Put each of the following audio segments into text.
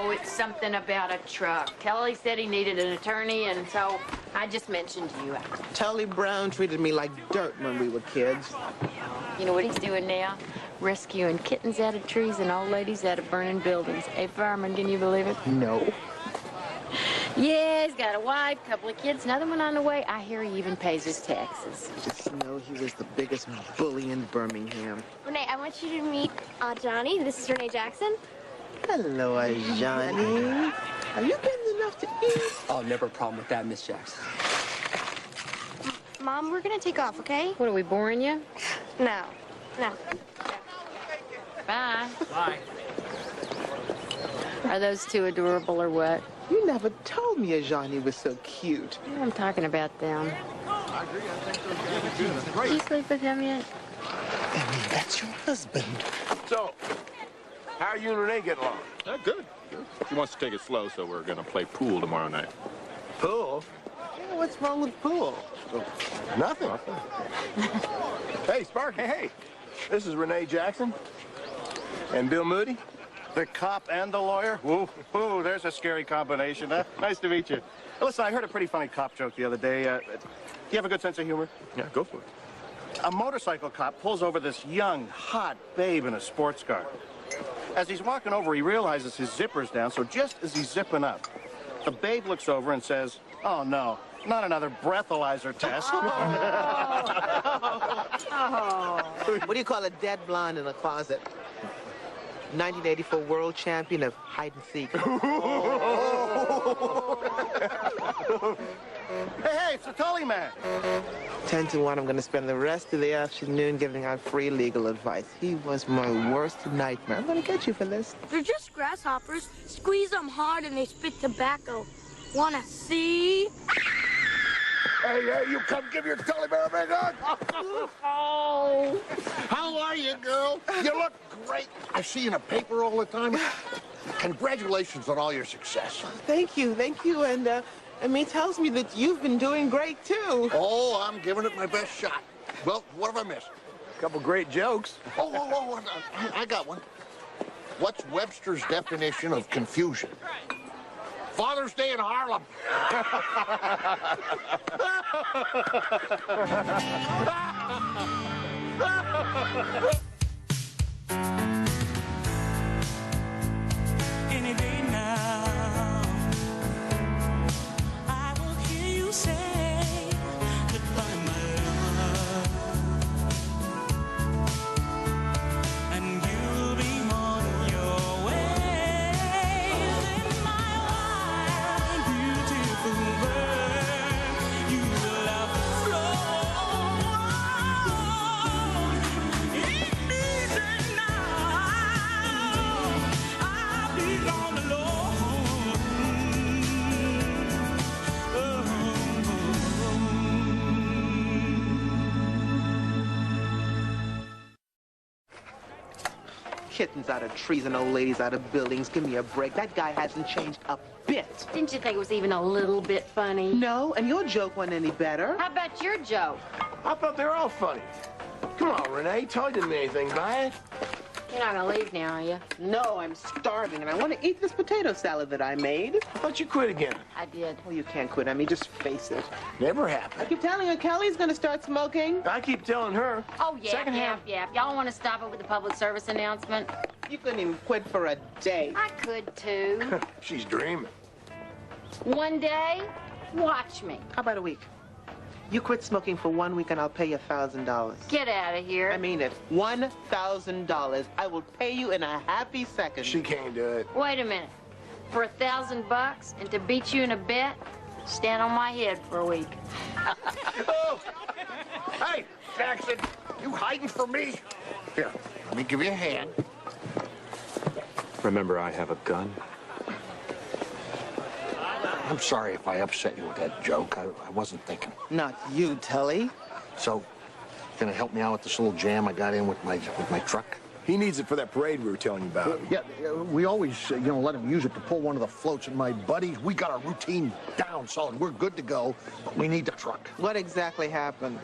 Oh, it's something about a truck. Kelly said he needed an attorney, and so I just mentioned you. Tully Brown treated me like dirt when we were kids. You know what he's doing now? Rescuing kittens out of trees and old ladies out of burning buildings. Hey, fireman, can you believe it? No. Yeah, he's got a wife, couple of kids, another one on the way. I hear he even pays his taxes. Just know he was the biggest bully in Birmingham. Renee, I want you to meet Johnny. This is Renee Jackson. Hello, Johnny. Are you getting enough to eat? Oh, never a problem with that, Miss Jackson. Mom, we're gonna take off, okay? What, are we boring you? No. No. Bye. Bye. Are those two adorable or what? You never told me Johnny was so cute. I'm talking about them. Did you sleep with him yet? I mean, that's your husband. So, how are you and Renee getting along? Good. She wants to take it slow, so we're going to play pool tomorrow night. Pool? Yeah, what's wrong with pool? Nothing. Hey, Sparky. Hey. This is Renee Jackson. And Bill Moody. The cop and the lawyer? Whoa, whoa, there's a scary combination, huh? Nice to meet you. Listen, I heard a pretty funny cop joke the other day. Do you have a good sense of humor? Yeah, go for it. A motorcycle cop pulls over this young, hot babe in a sports car. As he's walking over, he realizes his zipper's down, so just as he's zipping up, the babe looks over and says, "Oh, no, not another breathalyzer test." What do you call a dead blonde in a closet? 1984 world champion of hide and seek. Hey, it's the Tully man. 10 to 1, I'm going to spend the rest of the afternoon giving out free legal advice. He was my worst nightmare. I'm going to get you for this. They're just grasshoppers. Squeeze them hard and they spit tobacco. Wanna see? Hey, you come give your Tully bear a big hug. Oh. How are you, girl? You look great. I see you in the paper all the time. Congratulations on all your success. Thank you. And he tells me that you've been doing great, too. Oh, I'm giving it my best shot. Well, what have I missed? A couple great jokes. Oh, I got one. What's Webster's definition of confusion? Father's Day in Harlem. Any day now, I will hear you say goodbye, my love, and you'll be on your way. In my wild, beautiful world, you will have flown. Ain't easy now. I'll be gone alone. Kittens out of trees and old ladies out of buildings. Give me a break. That guy hasn't changed a bit. Didn't you think it was even a little bit funny? No, and your joke wasn't any better. How about your joke? I thought they were all funny. Come on, Renee. Tully didn't mean anything by it. You're not gonna leave now, are you? No, I'm starving, and I want to eat this potato salad that I made. I thought you quit again. I did. Well, you can't quit on me. Just face it. Never I happened. keep telling her Kelly's going to start smoking. I keep telling her. Oh, yeah, Second half. Y'all want to stop it with the public service announcement? You couldn't even quit for a day. I could, too. She's dreaming. One day, watch me. How about a week? You quit smoking for 1 week, and I'll pay you $1,000. Get out of here. I mean it. $1,000. I will pay you in a happy second. She can't do it. Wait a minute. For $1,000 and to beat you in a bet, stand on my head for a week. Oh! Hey, Jackson, you hiding from me? Here, let me give you a hand. Remember, I have a gun. I'm sorry if I upset you with that joke. I wasn't thinking. Not you, Tully. So, gonna help me out with this little jam I got in with my truck? He needs it for that parade we were telling you about. Yeah, we always, let him use it to pull one of the floats. And my buddies, we got our routine down solid. We're good to go, but we need the truck. What exactly happened?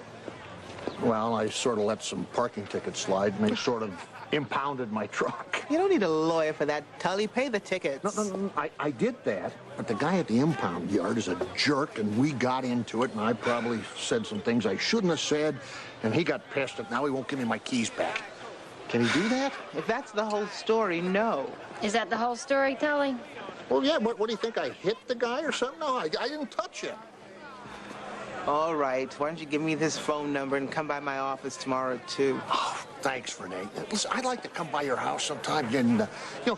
Well, I sort of let some parking tickets slide, and they sort of impounded my truck. You don't need a lawyer for that, Tully. Pay the tickets. No, I did that, but the guy at the impound yard is a jerk, and we got into it, and I probably said some things I shouldn't have said, and he got pissed, and now he won't give me my keys back. Can he do that? If that's the whole story, no. Is that the whole story, Tully? Well, yeah, what do you think, I hit the guy or something? No, I didn't touch him. All right. Why don't you give me this phone number and come by my office tomorrow at 2? Oh, thanks, Renee. Listen, I'd like to come by your house sometime and,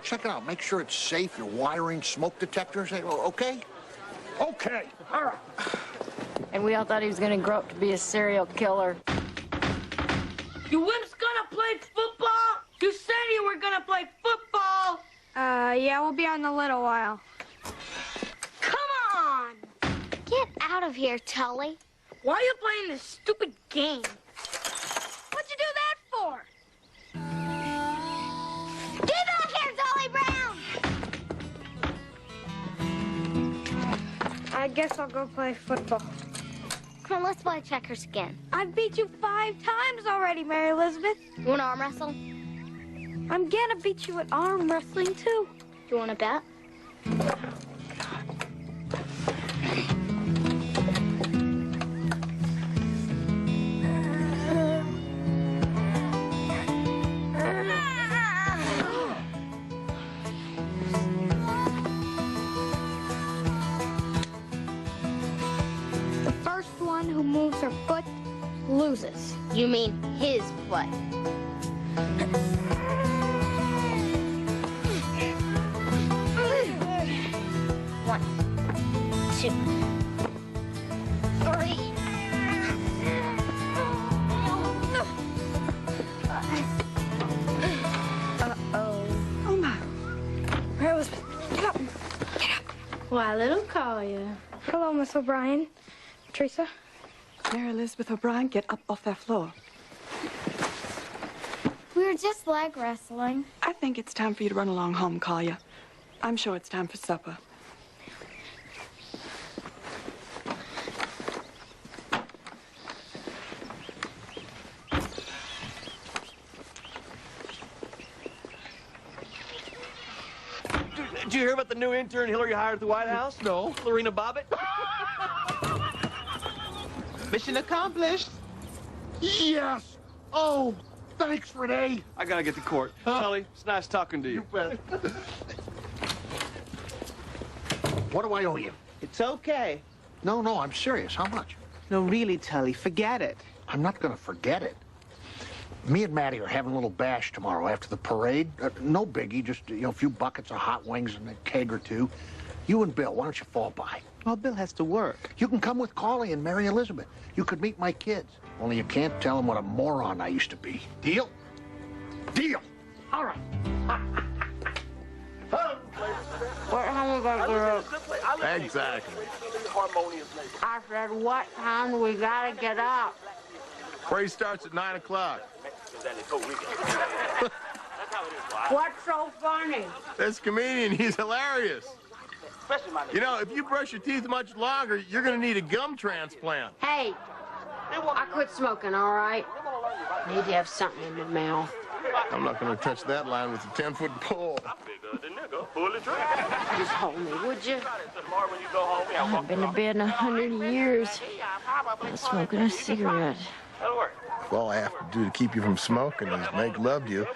check it out. Make sure it's safe, your wiring, smoke detectors, okay? Okay. All right. And we all thought he was going to grow up to be a serial killer. You wimps gonna play football? You said you were gonna play football. Yeah, we'll be on in a little while. Come on. Get out of here, Tully. Why are you playing this stupid game? What'd you do that for? Get back here, Tully Brown! I guess I'll go play football. Come on, let's play checkers again. I've beat you 5 times already, Mary Elizabeth. You want to arm wrestle? I'm gonna beat you at arm wrestling, too. You want to bet? The first one who moves her foot loses. You mean his foot. One, 2, 3. Oh, my. Mary Elizabeth, get up. Get up. Why, little Collier. Hello, Miss O'Brien. Teresa? Mary Elizabeth O'Brien, get up off that floor. We were just leg wrestling. I think it's time for you to run along home, Collier. I'm sure it's time for supper. Did you hear about the new intern Hillary hired at the White House? No. Lorena Bobbitt? Mission accomplished. Yes. Oh, thanks, Renee. I gotta get to court. Tully, it's nice talking to you. Bet. What do I owe you? It's okay. No, I'm serious. How much? No, really, Tully, forget it. I'm not going to forget it. Me and Maddie are having a little bash tomorrow after the parade. No biggie, just, a few buckets of hot wings and a keg or two. You and Bill, why don't you fall by? Well, Bill has to work. You can come with Collie and Mary Elizabeth. You could meet my kids. Only you can't tell them what a moron I used to be. Deal? Deal. All right. What time we gotta get up? Exactly. I said, what time do we gotta get up? Parade starts at 9 o'clock. What's so funny? This comedian, he's hilarious. If you brush your teeth much longer, you're going to need a gum transplant. Hey, I quit smoking, all right? Need to have something in my mouth. I'm not going to touch that line with a 10-foot pole. Just hold me, would you? I haven't been to bed in 100 years. I'm smoking a cigarette. All I have to do to keep you from smoking is make love to you.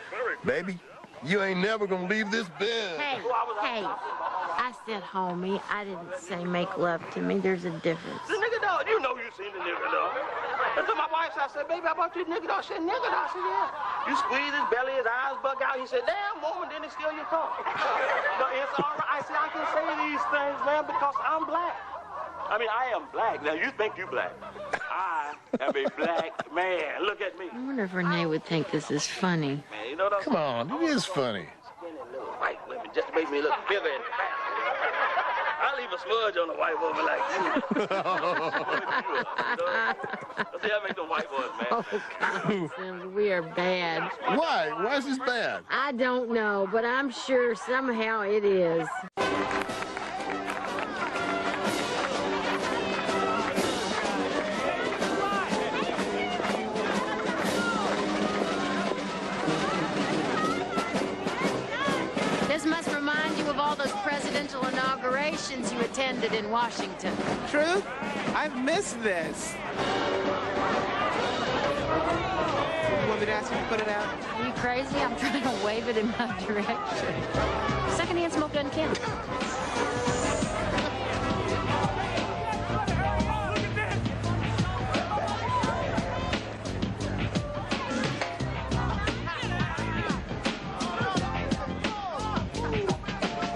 Baby, you ain't never going to leave this bed. Hey, I said homie. I didn't say make love to me. There's a difference. The nigga dog. You know you seen the nigga dog. And to my wife, I said, baby, how about you nigga dog? She said, nigga dog. I said, yeah. You squeeze his belly, his eyes bug out. He said, damn, woman, then he steal your car. No, it's all right. I said, I can say these things, man, because I'm black. I mean, I am black. Now, you think you black. I am a black man. Look at me. I wonder if Renee would think this is funny. Man, you know what I'm Come on, it is funny. White women just to make me look bigger and fatter. I'll leave a smudge on a white woman like you. See how I make them white boys, man. Oh, God, Sims, we are bad. Why? Why is this bad? I don't know, but I'm sure somehow it is. presidential inaugurations you attended in Washington. Truth? I've missed this. You want me to ask you to put it out? Are you crazy? I'm trying to wave it in my direction. Secondhand smoke doesn't count.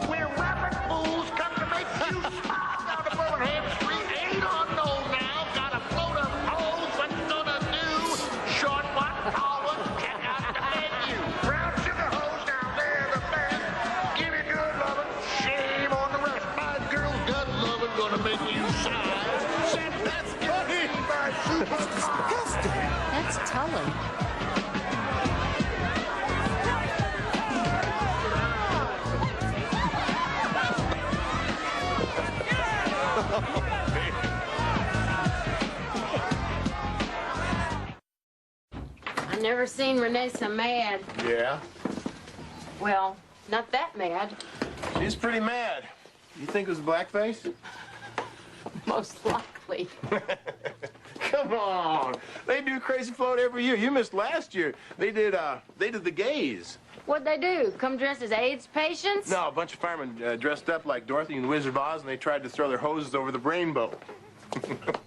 Where rabbit fools come to make you smile. Down to Birmingham Street, ain't unknown now. Got a float of holes, what's gonna do? Short one, tall one, check out the menu. Brown sugar hose down there, the best. Give me good lovin', shame on the rest. My girl's gut lovin' gonna make you sigh. Said that's funny, my super Disgusting. That's Tully. I've never seen Renee so mad. Yeah? Well, not that mad. She's pretty mad. You think it was blackface? Most likely. Come on. They do Crazy Float every year. You missed last year. They did the gays. What'd they do? Come dressed as AIDS patients? No, a bunch of firemen dressed up like Dorothy and the Wizard of Oz, and they tried to throw their hoses over the rainbow.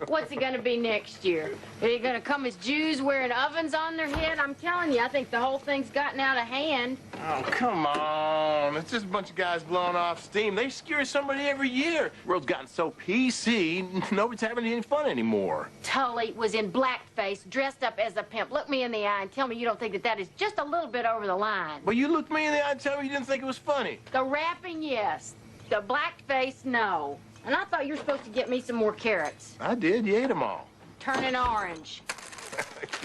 What's it gonna be next year? Are you gonna come as Jews wearing ovens on their head? I'm telling you, I think the whole thing's gotten out of hand. Oh, come on. It's just a bunch of guys blowing off steam. They scare somebody every year. The world's gotten so PC, nobody's having any fun anymore. Tully was in blackface, dressed up as a pimp. Look me in the eye and tell me you don't think that that is just a little bit over the line. Well, you looked me in the eye and told me you didn't think it was funny. The rapping, yes. The blackface, no. And I thought you were supposed to get me some more carrots. I did. You ate them all. Turning orange.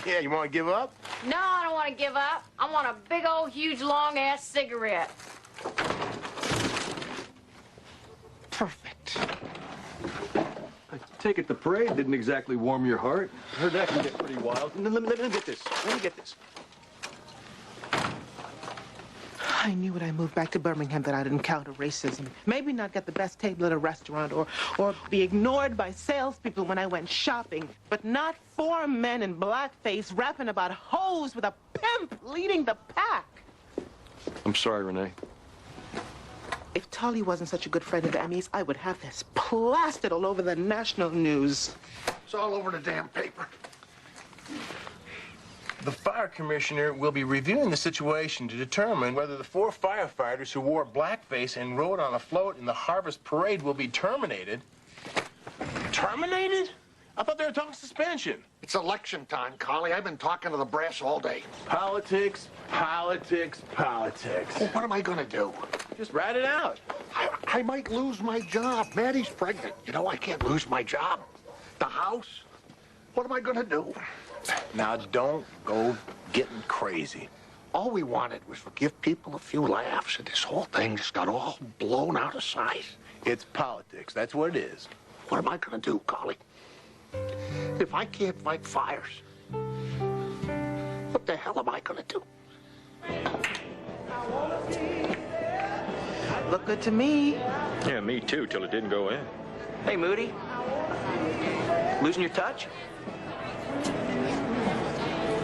Yeah, you want to give up? No, I don't want to give up. I want a big old, huge, long-ass cigarette. Perfect. I take it the parade didn't exactly warm your heart. I heard that can get pretty wild. Let me get this. Let me get this. I knew when I moved back to Birmingham that I'd encounter racism. Maybe not get the best table at a restaurant or be ignored by salespeople when I went shopping, but not 4 men in blackface rapping about hoes with a pimp leading the pack. I'm sorry, Renee. If Tully wasn't such a good friend of Emmy's, I would have this plastered all over the national news. It's all over the damn paper. The fire commissioner will be reviewing the situation to determine whether the 4 firefighters who wore blackface and rode on a float in the Harvest Parade will be terminated. Terminated? I thought they were talking suspension. It's election time, Collie. I've been talking to the brass all day. Politics, politics, politics. Well, what am I gonna do? Just write it out. I might lose my job. Maddie's pregnant. You know, I can't lose my job. The house. What am I gonna do? Now, don't go getting crazy. All we wanted was to give people a few laughs, and this whole thing just got all blown out of sight. It's politics. That's what it is. What am I gonna do, Collie? If I can't fight fires, what the hell am I gonna do? Look good to me. Yeah, me too, till it didn't go in. Hey, Moody. Losing your touch?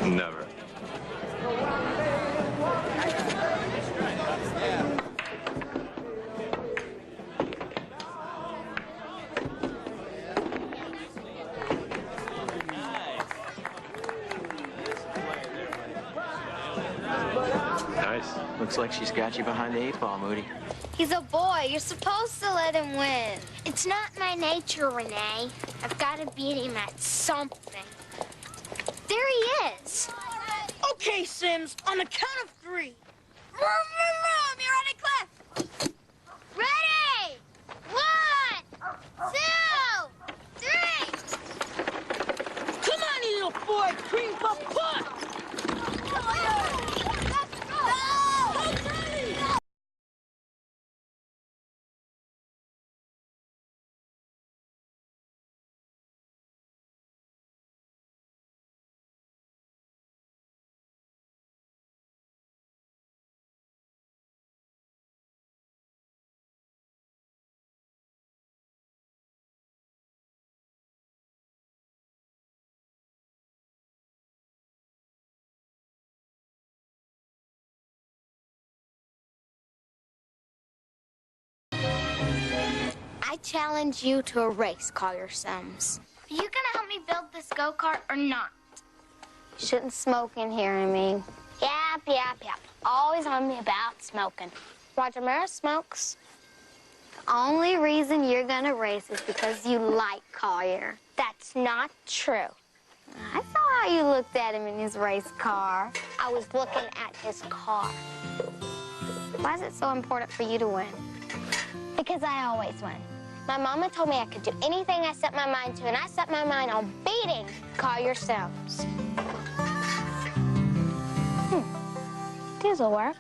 Never. Nice. Looks like she's got you behind the 8 ball, Moody. He's a boy. You're supposed to let him win. It's not my nature, Renee. I've got to beat him at something. There he is. Okay, Sims, on the count of 3. Vroom, vroom, vroom. You ready, Cliff? Ready! 1, 2, 3. Come on, you little boy. Cream puff puff. I challenge you to a race, Collier Sims. Are you gonna help me build this go-kart or not? You shouldn't smoke in here, I mean. Yep. Always on me about smoking. Roger Mara smokes. The only reason you're gonna race is because you like Collier. That's not true. I saw how you looked at him in his race car. I was looking at his car. Why is it so important for you to win? Because I always win. My mama told me I could do anything I set my mind to, and I set my mind on beating Collier Sims. This'll work.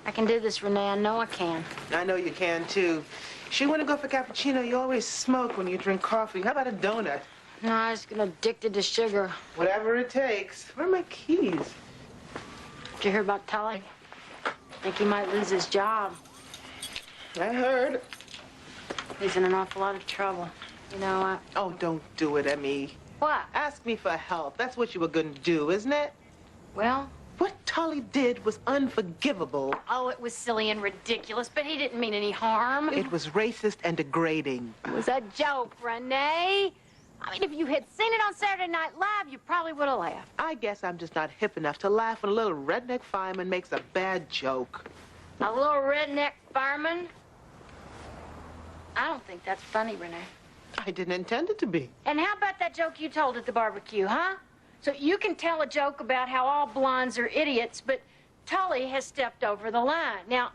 I can do this, Renee. I know I can. I know you can, too. She want to go for cappuccino. You always smoke when you drink coffee. How about a donut? No, I was getting addicted to sugar. Whatever it takes. Where are my keys? Did you hear about Tully? Think he might lose his job. I heard. He's in an awful lot of trouble. You know, Oh, don't do it, Emmy. What? Ask me for help. That's what you were going to do, isn't it? Well? What Tully did was unforgivable. Oh, it was silly and ridiculous, but he didn't mean any harm. It was racist and degrading. It was a joke, Renee. I mean, if you had seen it on Saturday Night Live, you probably would have laughed. I guess I'm just not hip enough to laugh when a little redneck fireman makes a bad joke. A little redneck fireman? I don't think that's funny, Renee. I didn't intend it to be. And how about that joke you told at the barbecue, huh? So you can tell a joke about how all blondes are idiots, but Tully has stepped over the line. Now,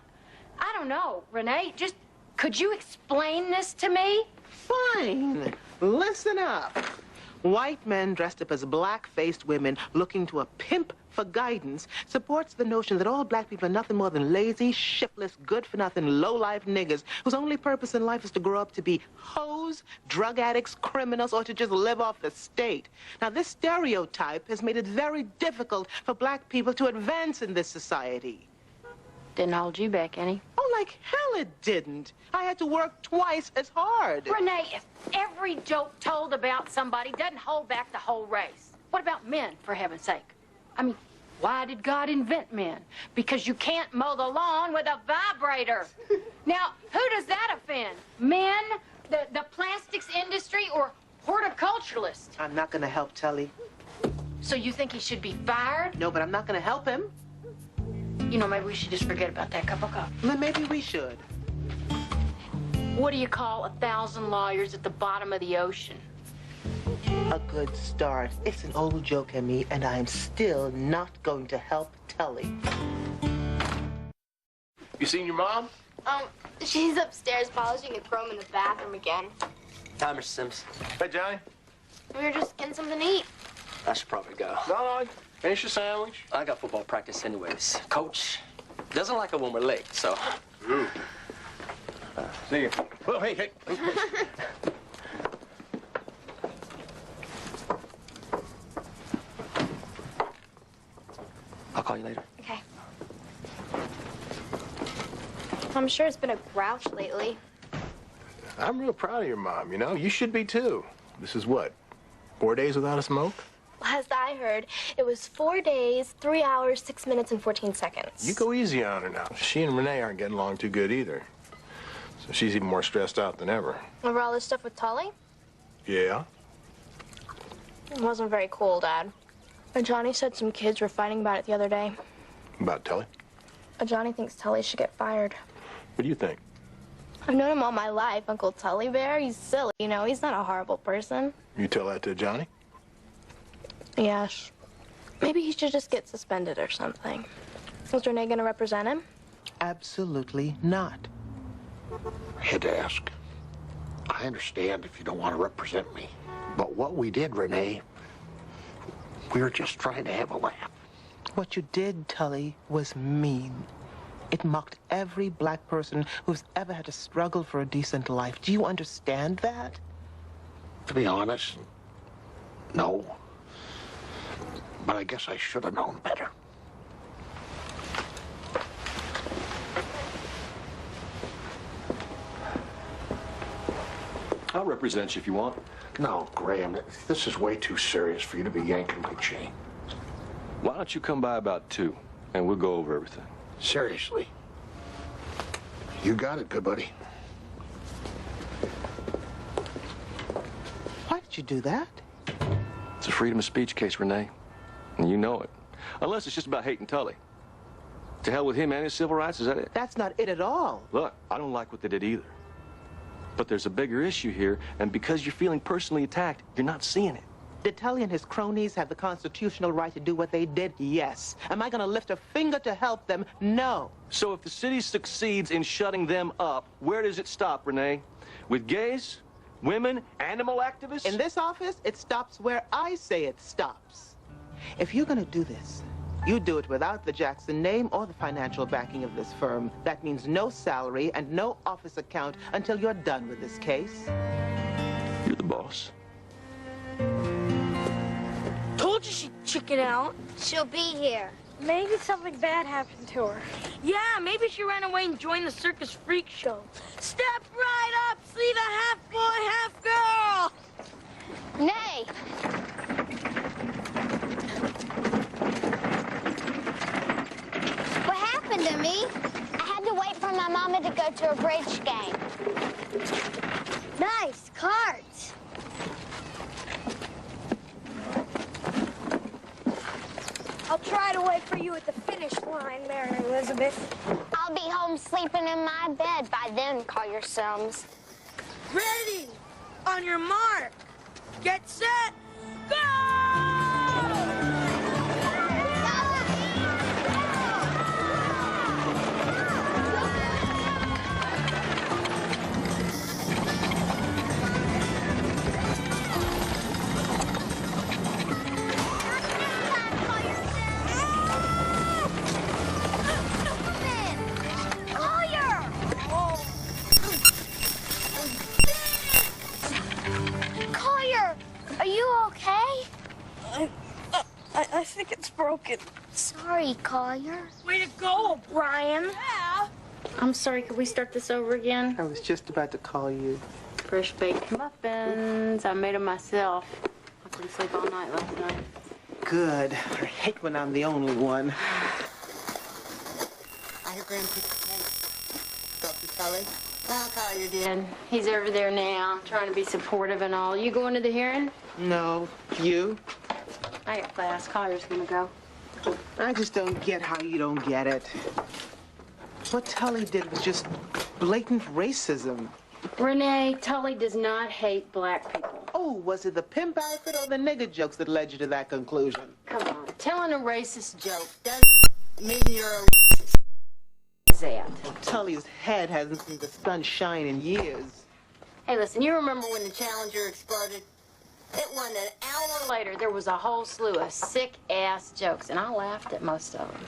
I don't know, Renee, just could you explain this to me? Fine. Listen up. White men dressed up as black-faced women looking to a pimp for guidance supports the notion that all black people are nothing more than lazy, shiftless, good-for-nothing, low-life niggers whose only purpose in life is to grow up to be hoes, drug addicts, criminals, or to just live off the state. Now, this stereotype has made it very difficult for black people to advance in this society. Didn't hold you back any. Oh, like hell it didn't. I had to work twice as hard. Renee, if every joke told about somebody doesn't hold back the whole race, what about men, for heaven's sake? I mean, why did God invent men? Because you can't mow the lawn with a vibrator. Now, who does that offend? Men, the plastics industry, or horticulturalists? I'm not going to help Tully. So you think he should be fired? No, but I'm not going to help him. You know, maybe we should just forget about that cup of coffee. Well, maybe we should. What do you call 1,000 lawyers at the bottom of the ocean? A good start. It's an old joke, Emmy, and I'm still not going to help Tully. You seen your mom? She's upstairs polishing a chrome in the bathroom again. Hi, Mr. Sims. Hey, Johnny. We were just getting something to eat. I should probably go. No, finish your sandwich. I got football practice anyways. Coach doesn't like it when we're late, so. See you. Oh, hey. I'll call you later. Okay. I'm sure it's been a grouch lately. I'm real proud of your mom, you know? You should be, too. This is what, 4 days without a smoke? Last I heard, it was 4 days, 3 hours, 6 minutes, and 14 seconds. You go easy on her now. She and Renee aren't getting along too good either. So she's even more stressed out than ever. Over all this stuff with Tully? Yeah? It wasn't very cool, Dad. Johnny said some kids were fighting about it the other day. About Tully? Johnny thinks Tully should get fired. What do you think? I've known him all my life, Uncle Tully Bear. He's silly, you know. He's not a horrible person. You tell that to Johnny? Yes. Maybe he should just get suspended or something. Was Renee going to represent him? Absolutely not. I had to ask. I understand if you don't want to represent me. But what we did, Renee, we were just trying to have a laugh. What you did, Tully, was mean. It mocked every black person who's ever had to struggle for a decent life. Do you understand that? To be honest, no. But I guess I should have known better. I'll represent you if you want. No, Graham, this is way too serious for you to be yanking my chain. Why don't you come by about 2, and we'll go over everything. Seriously. You got it, good buddy. you do that? It's a freedom of speech case, Renee. And you know it. Unless it's just about hating Tully. To hell with him and his civil rights, is that it? That's not it at all. Look, I don't like what they did either. But there's a bigger issue here, and because you're feeling personally attacked, you're not seeing it. Did Tully and his cronies have the constitutional right to do what they did? Yes. Am I going to lift a finger to help them? No. So if the city succeeds in shutting them up, where does it stop, Renee? With gays, women, animal activists? In this office, it stops where I say it stops. If you're going to do this, you do it without the Jackson name or the financial backing of this firm. That means no salary and no office account until you're done with this case. You're the boss. Told you she'd chicken out. She'll be here. Maybe something bad happened to her. Yeah, maybe she ran away and joined the circus freak show. Step right up, see the half boy, half girl. Nay. What happened to me? I had to wait for my mama to go to a bridge game. Nice cards. I'll try to wait for you at the finish line, Mary Elizabeth. I'll be home sleeping in my bed by then, Collier Sums. Ready! On your mark! Get set! Go! I think it's broken. Sorry, Collier. Way to go, O'Brien. Yeah. I'm sorry, could we start this over again? I was just about to call you. Fresh baked muffins. I made them myself. I couldn't sleep all night last night. Good. I hate when I'm the only one. I hear Grandpa talk to Tully. Well, Collier did. He's over there now, trying to be supportive and all. You going to the hearing? No. You? I got class. Collier's gonna go. I just don't get how you don't get it. What Tully did was just blatant racism. Renee, Tully does not hate black people. Oh, was it the pimp outfit or the nigger jokes that led you to that conclusion? Come on. Telling a racist joke doesn't mean you're a racist. That. Tully's head hasn't seen the sun shine in years. Hey, listen, you remember when the Challenger exploded? It wasn't an hour later, there was a whole slew of sick-ass jokes, and I laughed at most of them.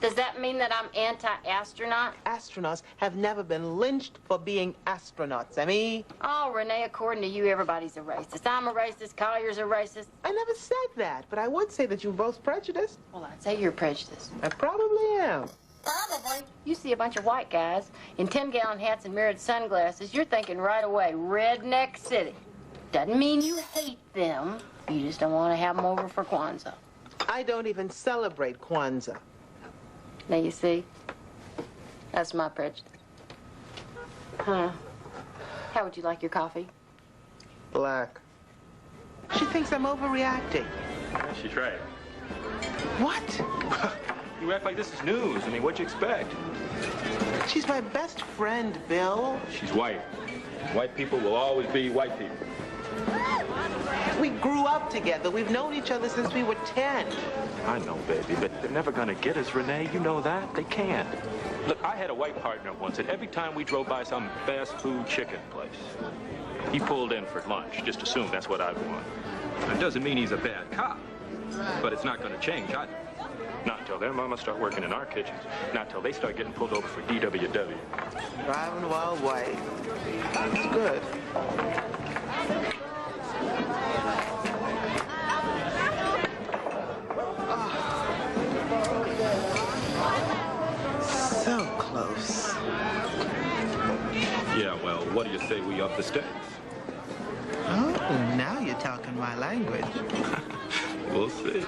Does that mean that I'm anti-astronaut? Astronauts have never been lynched for being astronauts, Emmy. Oh, Renee, according to you, everybody's a racist. I'm a racist, Collier's a racist. I never said that, but I would say that you're both prejudiced. Well, I'd say you're prejudiced. I probably am. Probably. You see a bunch of white guys in 10-gallon hats and mirrored sunglasses, you're thinking right away, Redneck City. Doesn't mean you hate them. You just don't want to have them over for Kwanzaa. I don't even celebrate Kwanzaa. Now, you see, that's my prejudice. Huh. How would you like your coffee? Black. She thinks I'm overreacting. She's right. What? You act like this is news. I mean, what'd you expect? She's my best friend, Bill. She's white. White people will always be white people. We grew up together. We've known each other since we were 10. I know, baby, but they're never gonna get us, Renee. You know that. They can't. Look, I had a white partner once, and every time we drove by some fast food chicken place, he pulled in for lunch. Just assumed that's what I'd want. It doesn't mean he's a bad cop, but it's not gonna change either. Not until their mamas start working in our kitchens. Not until they start getting pulled over for DWW. Driving while white. That's good. So close. Yeah, well, what do you say we up the stakes? Oh, now you're talking my language. We'll see.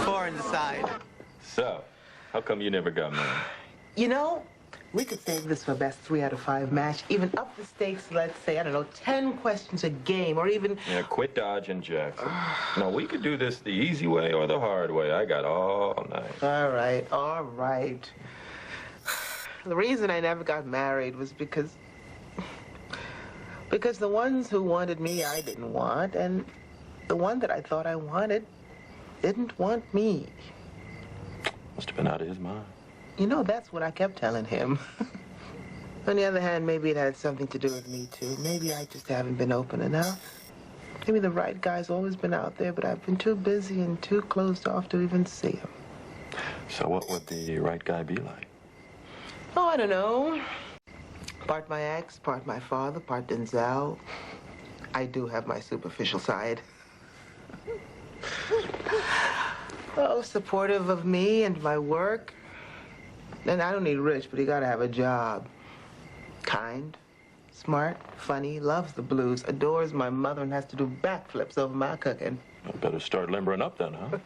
4 on the side. So, how come you never got married? You know, We could save this for best 3 out of 5 match, even up the stakes, let's say, I don't know, 10 questions a game, or even... Yeah, quit dodging, Jackson. No, we could do this the easy way or the hard way. I got all night. All right, all right. The reason I never got married was because the ones who wanted me, I didn't want, and the one that I thought I wanted didn't want me. Must have been out of his mind. You know, that's what I kept telling him. On the other hand, maybe it had something to do with me, too. Maybe I just haven't been open enough. Maybe the right guy's always been out there, but I've been too busy and too closed off to even see him. So what would the right guy be like? Oh, I don't know. Part my ex, part my father, part Denzel. I do have my superficial side. Oh, supportive of me and my work. And I don't need rich, but he gotta have a job. Kind, smart, funny, loves the blues, adores my mother, and has to do backflips over my cooking. I better start limbering up then, huh?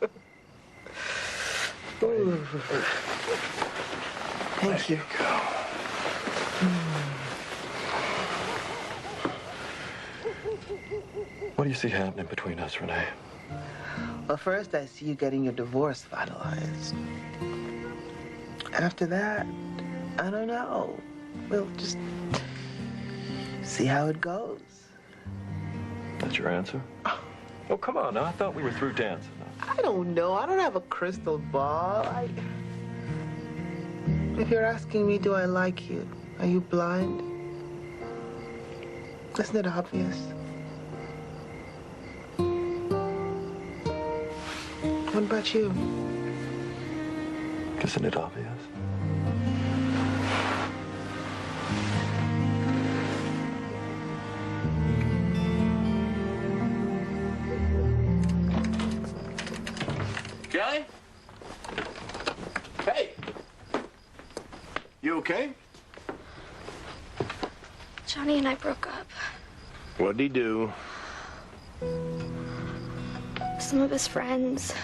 Ooh. Thank you. What do you see happening between us, Renee? Well, first I see you getting your divorce finalized. After that, I don't know. We'll just see how it goes. That's your answer? Oh, come on now. I thought we were through dancing. I don't know. I don't have a crystal ball. If you're asking me, do I like you? Are you blind? Isn't it obvious? What about you? Isn't it obvious? Kelly? Hey! You okay? Johnny and I broke up. What'd he do? Some of his friends,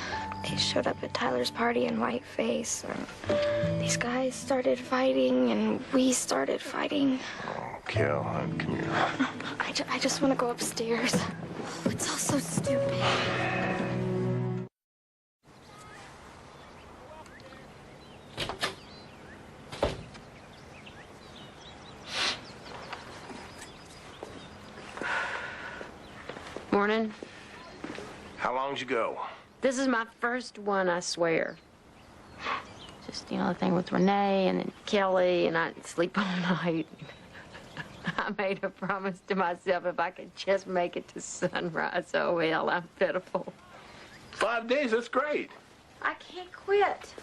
they showed up at Tyler's party in white face. And these guys started fighting, and we started fighting. Oh, Kel, come here. I just want to go upstairs. It's all so stupid. Morning. How long'd you go? This is my first one, I swear. Just, you know, the thing with Renee and then Kelly, and I didn't sleep all night. I made a promise to myself if I could just make it to sunrise. Oh, hell, I'm pitiful. 5 days, that's great. I can't quit.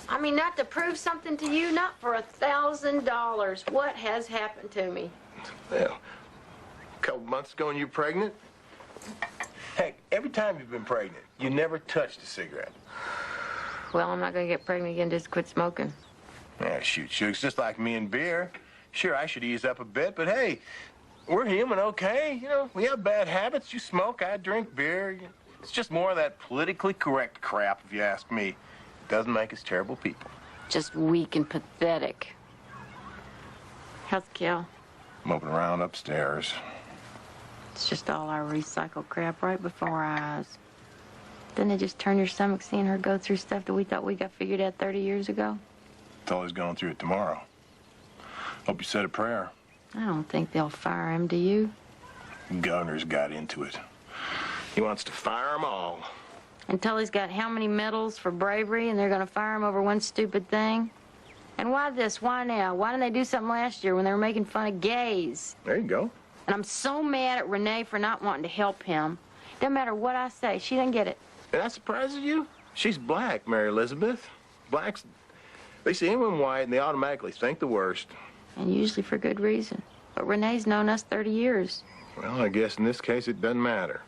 I mean, not to prove something to you, not for $1,000. What has happened to me? Well, a couple months ago when you were pregnant, heck, every time you've been pregnant, you never touched a cigarette. Well, I'm not going to get pregnant again just to quit smoking. Yeah, shoot, it's just like me and beer. Sure, I should ease up a bit, but hey, we're human, okay? You know, we have bad habits. You smoke, I drink beer. It's just more of that politically correct crap, if you ask me. It doesn't make us terrible people. Just weak and pathetic. How's Kel? Moping around upstairs. It's just all our recycled crap right before our eyes. Didn't it just turn your stomach seeing her go through stuff that we thought we got figured out 30 years ago? Tully's going through it tomorrow. Hope you said a prayer. I don't think they'll fire him, do you? The governor's got into it. He wants to fire them all. And Tully's got how many medals for bravery, and they're going to fire him over one stupid thing? And why this? Why now? Why didn't they do something last year when they were making fun of gays? There you go. And I'm so mad at Renee for not wanting to help him. Doesn't matter what I say, she doesn't get it. And that surprises you? She's black, Mary Elizabeth. Blacks, they see anyone white and they automatically think the worst. And usually for good reason. But Renee's known us 30 years. Well, I guess in this case it doesn't matter.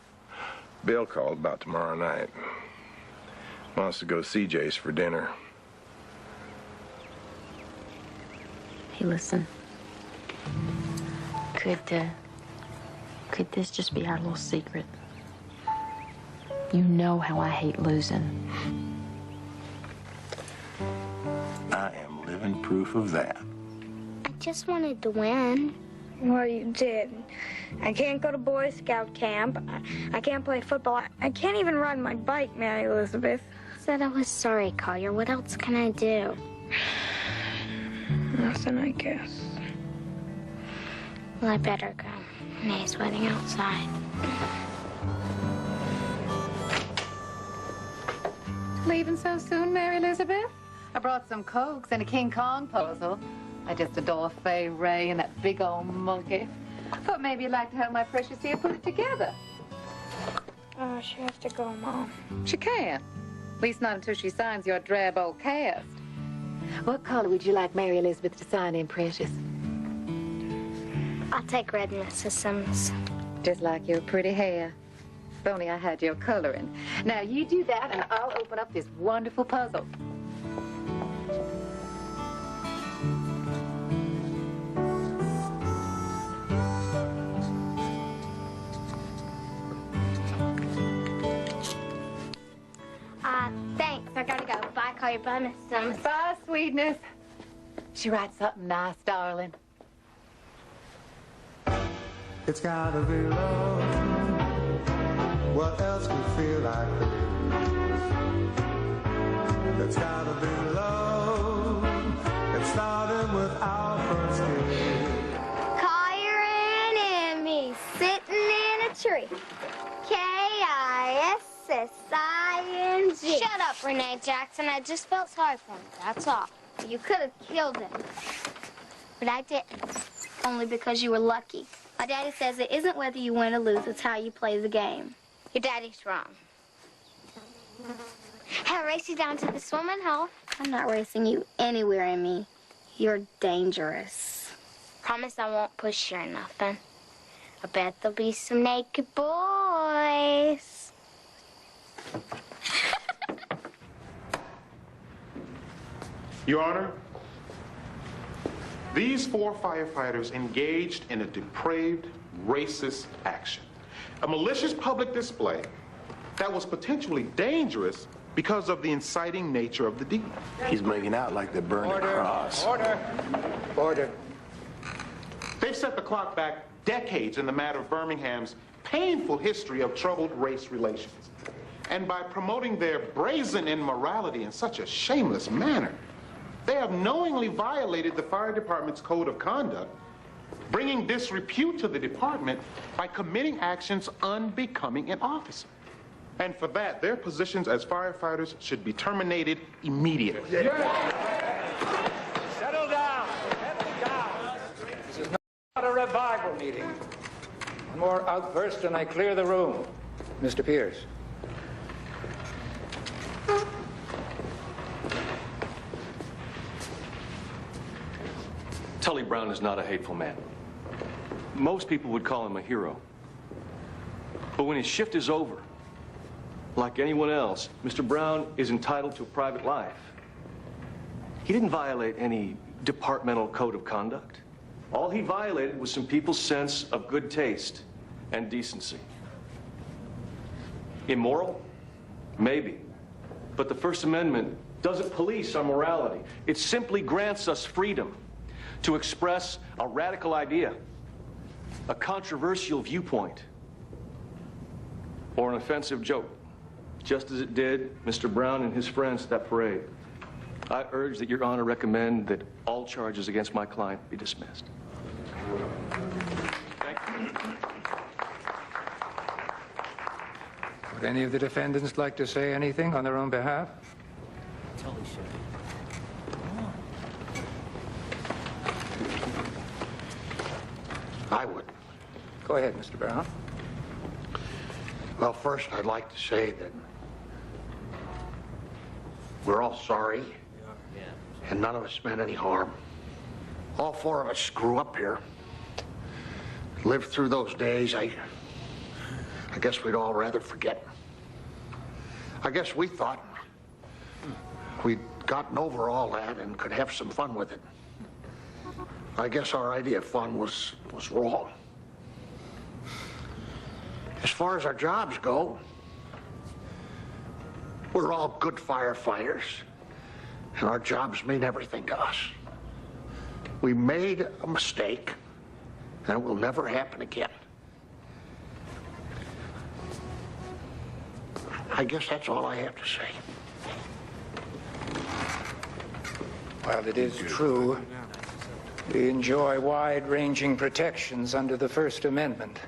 Bill called about tomorrow night. Wants to go see Jace for dinner. Hey, listen. Could this just be our little secret? You know how I hate losing. I am living proof of that. just wanted to win. Well, you did. I can't go to Boy Scout camp. I can't play football. I can't even ride my bike, Mary Elizabeth. Said I was sorry, Collier. What else can I do? Nothing, I guess. Well, I better go. Renee's waiting outside. Leaving so soon, Mary Elizabeth? I brought some Cokes and a King Kong puzzle. I just adore Fay Ray and that big old monkey. Thought maybe you'd like to have my precious here put it together. Oh, she has to go, Mom. She can't. At least not until she signs your drab old cast. What color would you like Mary Elizabeth to sign in, Precious? I'll take red, Mrs. Sims. Just like your pretty hair. If only I had your coloring. Now, you do that, and I'll open up this wonderful puzzle. Thanks. I gotta go. Bye, Collier. Bye, Miss Sims. Bye, sweetness. She writes something nice, darling. It's gotta be love. What else could feel like this? It's gotta be love. It started with our first kiss. Collier and Emmy sitting in a tree. K-I-S-S-I-N-G. Shut up, Renee Jackson. I just felt sorry for him. That's all. You could have killed him. But I didn't. Only because you were lucky. My daddy says it isn't whether you win or lose, it's how you play the game. Your daddy's wrong. I'll race you down to the swimming hole. I'm not racing you anywhere, Emmy. You're dangerous. Promise I won't push you or nothing. I bet there'll be some naked boys. Your Honor, these 4 firefighters engaged in a depraved, racist action. A malicious public display that was potentially dangerous because of the inciting nature of the deed. He's making out like they're burning a cross. Order. Order. They've set the clock back decades in the matter of Birmingham's painful history of troubled race relations. And by promoting their brazen immorality in such a shameless manner, they have knowingly violated the fire department's code of conduct, bringing disrepute to the department by committing actions unbecoming an officer. And for that, their positions as firefighters should be terminated immediately. Settle down. Settle down. This is not a revival meeting. One more outburst and I clear the room. Mr. Pierce. Tully Brown is not a hateful man. Most people would call him a hero. But when his shift is over, like anyone else, Mr. Brown is entitled to a private life. He didn't violate any departmental code of conduct. All he violated was some people's sense of good taste and decency. Immoral? Maybe. But the First Amendment doesn't police our morality. It simply grants us freedom to express a radical idea, a controversial viewpoint, or an offensive joke, just as it did Mr. Brown and his friends at that parade. I urge that Your Honor recommend that all charges against my client be dismissed. Thank you. Would any of the defendants like to say anything on their own behalf? Tully should. I would. Go ahead, Mr. Brown. Well, first, I'd like to say that we're all sorry, and none of us meant any harm. All 4 of us screw up here. Lived through those days. I guess we'd all rather forget. I guess we thought we'd gotten over all that and could have some fun with it. I guess our idea of fun was wrong. As far as our jobs go, we're all good firefighters, and our jobs mean everything to us. We made a mistake, and it will never happen again. I guess that's all I have to say. While it is true, we enjoy wide-ranging protections under the First Amendment,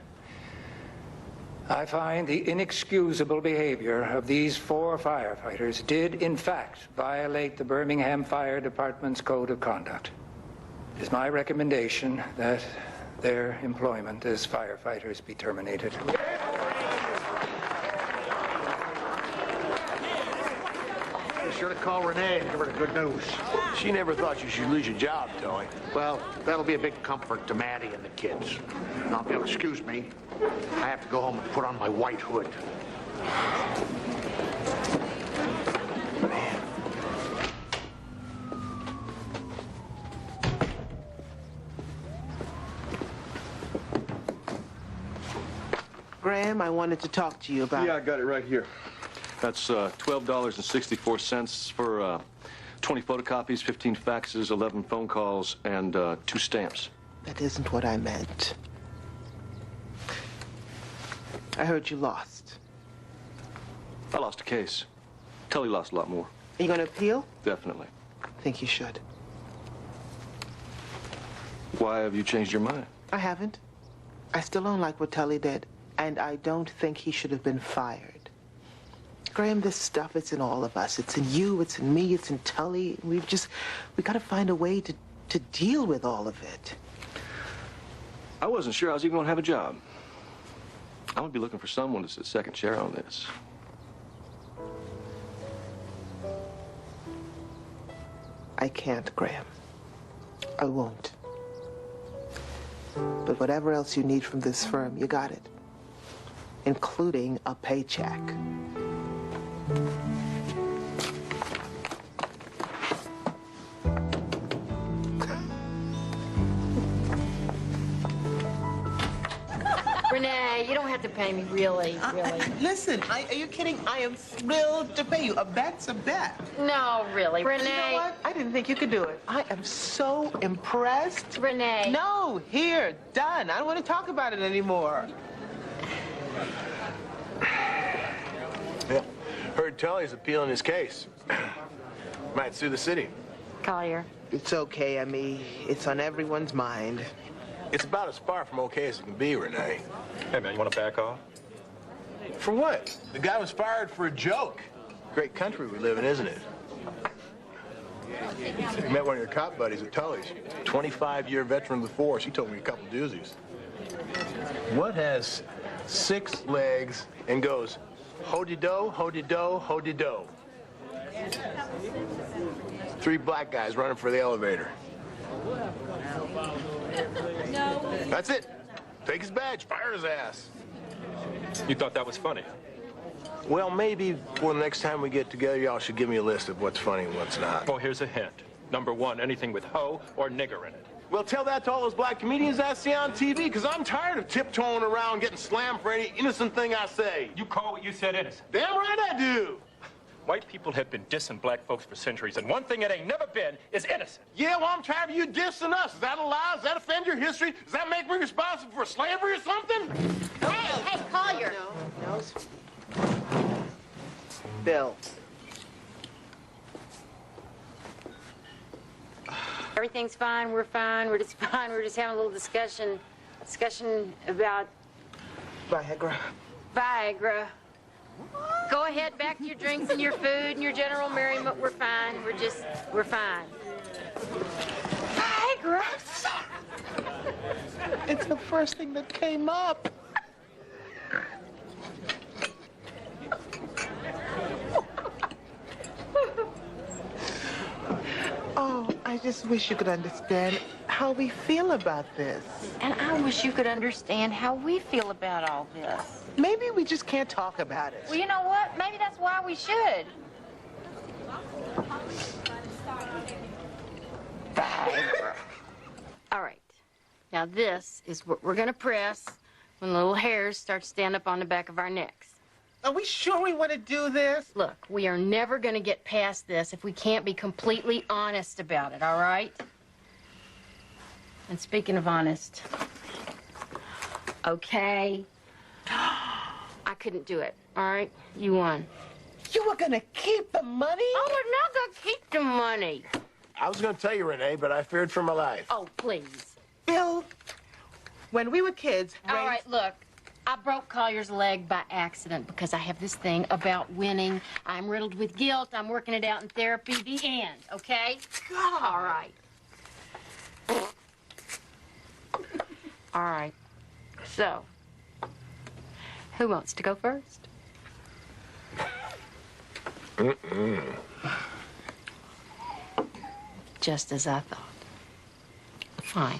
I find the inexcusable behavior of these 4 firefighters did, in fact, violate the Birmingham Fire Department's Code of Conduct. It is my recommendation that their employment as firefighters be terminated. Be sure to call Renee and give her the good news. She never thought you should lose your job, Tony. Well, that'll be a big comfort to Maddie and the kids. Now, if you'll excuse me, I have to go home and put on my white hood. Graham, I wanted to talk to you about... Yeah, I got it right here. That's $12.64 for 20 photocopies, 15 faxes, 11 phone calls, and 2 stamps. That isn't what I meant. I heard you lost. I lost a case. Tully lost a lot more. Are you going to appeal? Definitely. I think you should. Why have you changed your mind? I haven't. I still don't like what Tully did, and I don't think he should have been fired. Graham, this stuff, it's in all of us. It's in you, it's in me, it's in Tully. We got to find a way to deal with all of it. I wasn't sure I was even going to have a job. I'm going to be looking for someone to sit second chair on this. I can't, Graham. I won't. But whatever else you need from this firm, you got it. Including a paycheck. Renee, you don't have to pay me, really. Listen, are you kidding? I am thrilled to pay you. A bet's a bet. No, really. Renee. Renee. You know what? I didn't think you could do it. I am so impressed. Renee. No, here, done. I don't want to talk about it anymore. Yeah. Heard Tully's appealing his case. Might sue the city. Collier. It's okay, Emmy. It's on everyone's mind. It's about as far from okay as it can be, Renee. Hey, man, you want to back off? For what? The guy was fired for a joke. Great country we live in, isn't it? You met one of your cop buddies at Tully's. 25-year veteran of the force. He told me a couple doozies. What has 6 legs and goes ho-de-do, ho-de-do, ho-de-do? 3 black guys running for the elevator. That's it. Take his badge, fire his ass. You thought that was funny? Well, maybe for the next time we get together, y'all should give me a list of what's funny and what's not. Well, here's a hint. Number 1, anything with ho or nigger in it. Well, tell that to all those black comedians I see on TV, because I'm tired of tiptoeing around getting slammed for any innocent thing I say. You call what you said innocent. Damn right I do. White people have been dissing black folks for centuries, and one thing it ain't never been is innocent. Yeah, well, I'm tired of you dissing us. Is that a lie? Does that offend your history? Does that make me responsible for slavery or something? Hey, Collier. No. Bill. Everything's fine. We're fine. We're just fine. We're just having a little discussion about Viagra. Viagra. Go ahead, back to your drinks and your food and your general merriment. We're fine. We're fine. Viagra. It's the first thing that came up. Oh, I just wish you could understand how we feel about this. And I wish you could understand how we feel about all this. Maybe we just can't talk about it. Well, you know what? Maybe that's why we should. Viagra. All right. Now this is what we're going to press when the little hairs start to stand up on the back of our necks. Are we sure we want to do this? Look, we are never going to get past this if we can't be completely honest about it, all right? And speaking of honest, okay, I couldn't do it, all right? You won. You were gonna keep the money? Oh, we're not gonna keep the money. I was going to tell you, Renee, but I feared for my life. Oh, please. Bill, when we were kids... All right, look. I broke Collier's leg by accident because I have this thing about winning. I'm riddled with guilt. I'm working it out in therapy. The end, okay? God. All right. All right. So, who wants to go first? Just as I thought. Fine.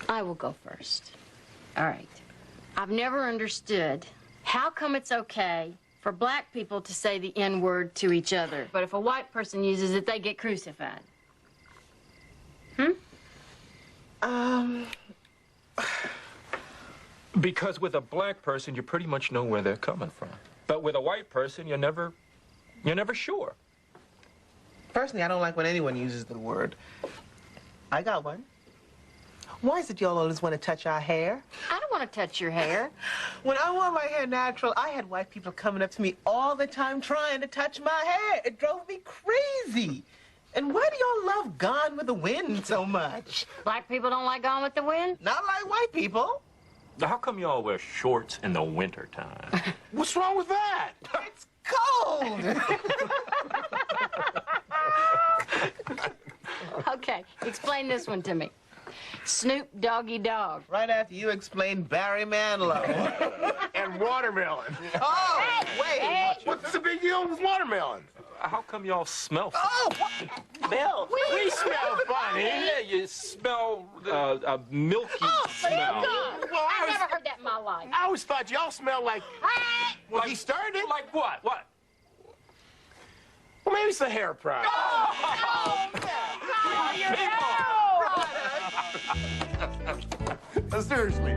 I will go first. All right. I've never understood how come it's okay for black people to say the N-word to each other, but if a white person uses it, they get crucified. Because with a black person, you pretty much know where they're coming from. But with a white person, you're never sure. Personally, I don't like when anyone uses the word. I got one. Why is it y'all always want to touch our hair? I don't want to touch your hair. When I wore my hair natural, I had white people coming up to me all the time trying to touch my hair. It drove me crazy. And why do y'all love Gone with the Wind so much? Black people don't like Gone with the Wind? Not like white people. How come y'all wear shorts in the wintertime? What's wrong with that? It's cold. Okay, explain this one to me. Snoop Doggy Dogg. Right after you explained Barry Manilow. And watermelon. Oh, Hey, wait. hey. What's the big deal with watermelon? How come y'all smell funny? Oh, Bill, we smell funny. Yeah, you smell a milky smell. Well, I've never heard that in my life. I always thought y'all smelled like... Well, he started. Like what? What? Well, maybe it's the hair product. Oh, your hair! Seriously.